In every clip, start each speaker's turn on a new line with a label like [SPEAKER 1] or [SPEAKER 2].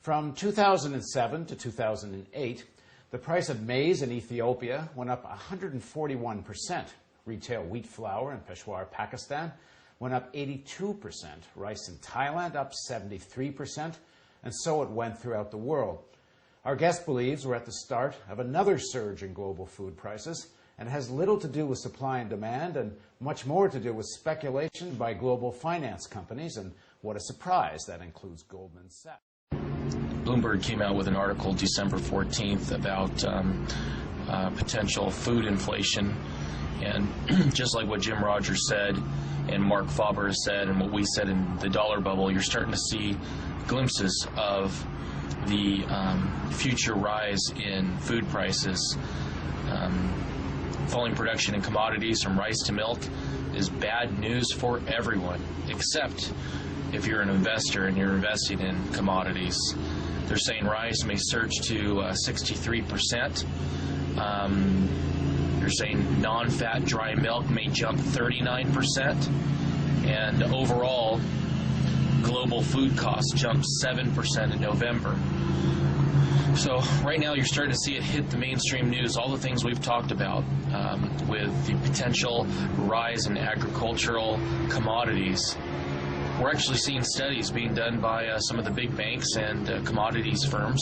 [SPEAKER 1] From 2007 to 2008, the price of maize in Ethiopia went up 141%. Retail wheat flour in Peshawar, Pakistan, went up 82%. Rice in Thailand up 73%, and so it went throughout the world. Our guest believes we're at the start of another surge in global food prices, and it has little to do with supply and demand and much more to do with speculation by global finance companies, and what a surprise that includes Goldman Sachs.
[SPEAKER 2] Bloomberg came out with an article December 14th about potential food inflation, and just like what Jim Rogers said and Mark Faber has said and what we said in the dollar bubble, you're starting to see glimpses of the future rise in food prices. Falling production in commodities from rice to milk is bad news for everyone, except if you're an investor and you're investing in commodities. They're saying rice may surge to 63%. They're saying non-fat dry milk may jump 39%. And overall, global food costs jumped 7% in November. So right now you're starting to see it hit the mainstream news, all the things we've talked about with the potential rise in agricultural commodities. We're actually seeing studies being done by some of the big banks and commodities firms.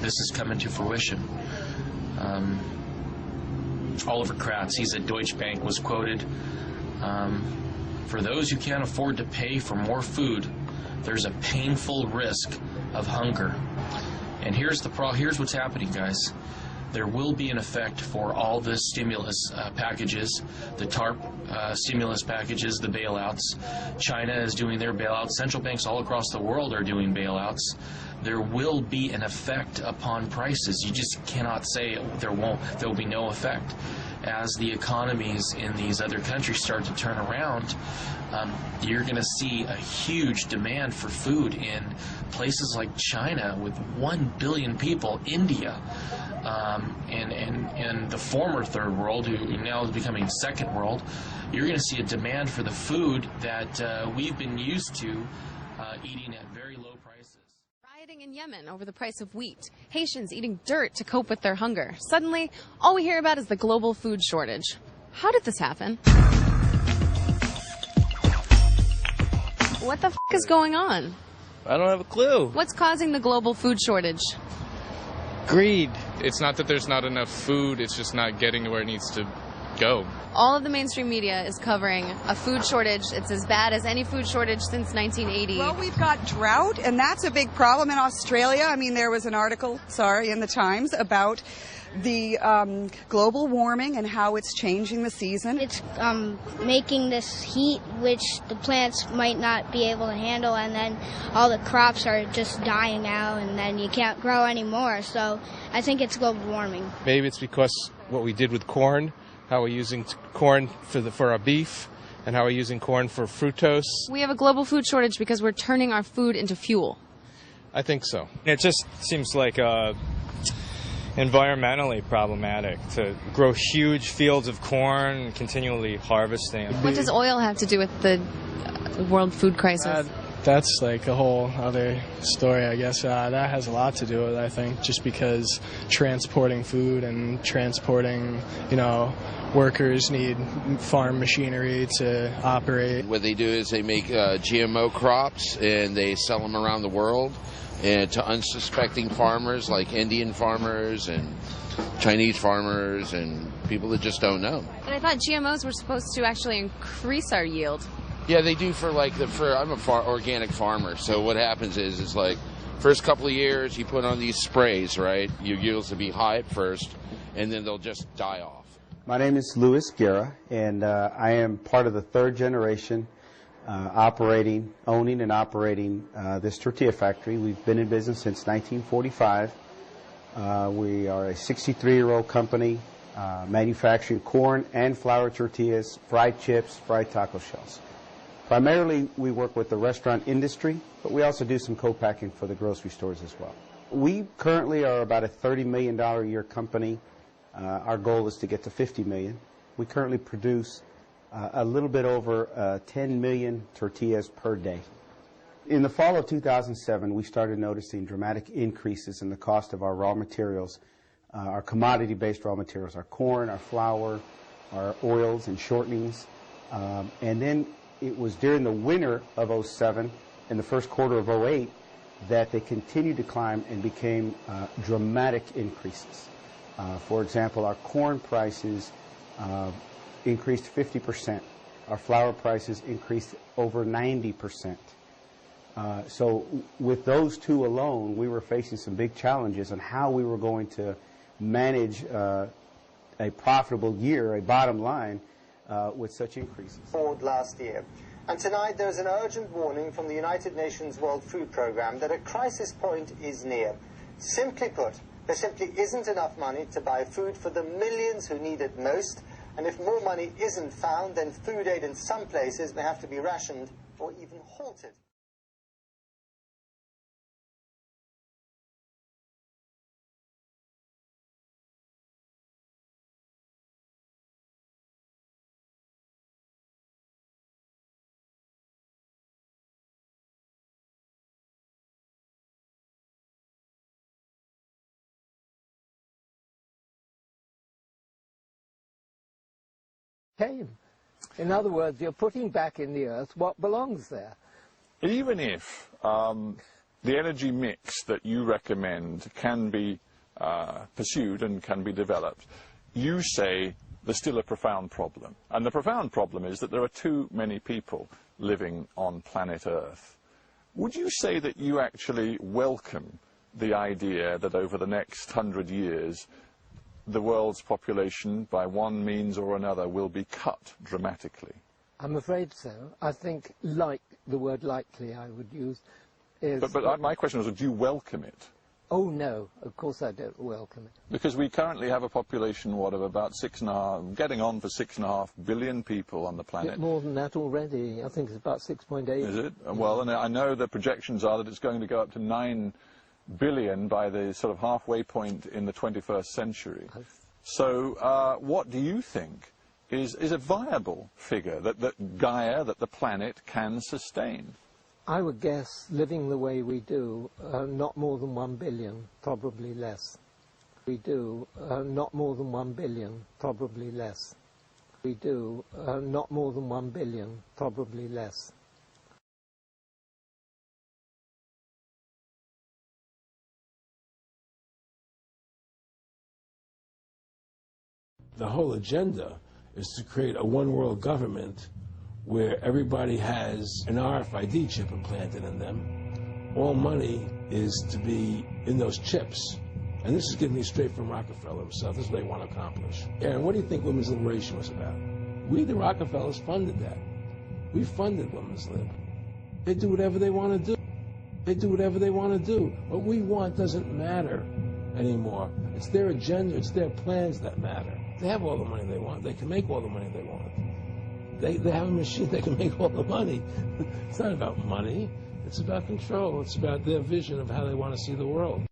[SPEAKER 2] This is coming to fruition. Oliver Kratz, he's at Deutsche Bank, was quoted, "For those who can't afford to pay for more food, there's a painful risk of hunger." And here's what's happening, guys. There will be an effect for all the stimulus packages, the TARP stimulus packages, the bailouts. China is doing their bailouts. Central banks all across the world are doing bailouts. There will be an effect upon prices. You just cannot say there will be no effect. As the economies in these other countries start to turn around, you're going to see a huge demand for food in places like China with 1 billion people, India, and the former third world, who now is becoming second world. You're going to see a demand for the food that we've been used to eating at very low prices.
[SPEAKER 3] Rioting in Yemen over the price of wheat. Haitians eating dirt to cope with their hunger. Suddenly, all we hear about is the global food shortage. How did this happen? What the f*** is going on?
[SPEAKER 4] I don't have a clue.
[SPEAKER 3] What's causing the global food shortage?
[SPEAKER 4] Greed. It's not that there's not enough food, it's just not getting to where it needs to go.
[SPEAKER 3] All of the mainstream media is covering a food shortage. It's as bad as any food shortage since 1980.
[SPEAKER 5] Well, we've got drought, and that's a big problem in Australia. I mean, there was an article, in the Times about the global warming and how it's changing the season.
[SPEAKER 6] It's making this heat which the plants might not be able to handle, and then all the crops are just dying out, and then you can't grow anymore. So I think it's global warming.
[SPEAKER 4] Maybe it's because what we did with corn, how we're using corn for our beef, and how we're using corn for fructose.
[SPEAKER 3] We have a global food shortage because we're turning our food into fuel.
[SPEAKER 4] I think so.
[SPEAKER 7] It just seems like environmentally problematic to grow huge fields of corn and continually harvesting.
[SPEAKER 3] What does oil have to do with the world food crisis?
[SPEAKER 8] That's like a whole other story, I guess. That has a lot to do with it, I think, just because transporting food and transporting, workers need farm machinery to operate.
[SPEAKER 9] What they do is they make GMO crops and they sell them around the world, and to unsuspecting farmers like Indian farmers and Chinese farmers and people that just don't know.
[SPEAKER 3] But I thought GMOs were supposed to actually increase our yield.
[SPEAKER 9] Yeah, they do I'm a organic farmer, so what happens is like first couple of years you put on these sprays, right? Your yields will be high at first, and then they'll just die off.
[SPEAKER 10] My name is Louis Guerra, and I am part of the third generation owning and operating this tortilla factory. We've been in business since 1945. We are a 63-year-old company manufacturing corn and flour tortillas, fried chips, fried taco shells. Primarily, we work with the restaurant industry, but we also do some co-packing for the grocery stores as well. We currently are about a $30 million a year company. Our goal is to get to $50 million. We currently produce a little bit over 10 million tortillas per day. In the fall of 2007, we started noticing dramatic increases in the cost of our raw materials, our commodity-based raw materials, our corn, our flour, our oils and shortenings. And then it was during the winter of 07 and the first quarter of 08 that they continued to climb and became dramatic increases. For example, our corn prices increased 50%. Our flour prices increased over 90%. So with those two alone, we were facing some big challenges on how we were going to manage a profitable year, a bottom line, with such increases.
[SPEAKER 11] Last year. And tonight there is an urgent warning from the United Nations World Food Programme that a crisis point is near. Simply put, there simply isn't enough money to buy food for the millions who need it most, and if more money isn't found, then food aid in some places may have to be rationed or even halted.
[SPEAKER 12] In other words, you're putting back in the earth what belongs there.
[SPEAKER 13] Even if the energy mix that you recommend can be pursued and can be developed, you say there's still a profound problem. And the profound problem is that there are too many people living on planet Earth. Would you say that you actually welcome the idea that over the next 100 years the world's population, by one means or another, will be cut dramatically?
[SPEAKER 12] I'm afraid so. I think the word likely I would use is...
[SPEAKER 13] But my question was, do you welcome it?
[SPEAKER 12] Oh, no, of course I don't welcome it.
[SPEAKER 13] Because we currently have a population, what, of about 6.5, getting on for 6.5 billion people on the planet.
[SPEAKER 12] A bit more than that already. I think it's about 6.8.
[SPEAKER 13] Is it? Well, and I know the projections are that it's going to go up to 9 billion by the sort of halfway point in the 21st century. So what do you think is a viable figure that Gaia, that the planet can sustain?
[SPEAKER 12] I would guess, living the way we do, not more than 1 billion, probably less. We do not more than 1 billion, probably less. We do not more than 1 billion, probably less.
[SPEAKER 14] The whole agenda is to create a one-world government where everybody has an RFID chip implanted in them. All money is to be in those chips. And this is getting me straight from Rockefeller himself. This is what they want to accomplish. Aaron, what do you think women's liberation was about? We, the Rockefellers, funded that. We funded women's lib. They do whatever they want to do. They do whatever they want to do. What we want doesn't matter anymore. It's their agenda, it's their plans that matter. They have all the money they want. They can make all the money they want. They have a machine that can make all the money. It's not about money. It's about control. It's about their vision of how they want to see the world.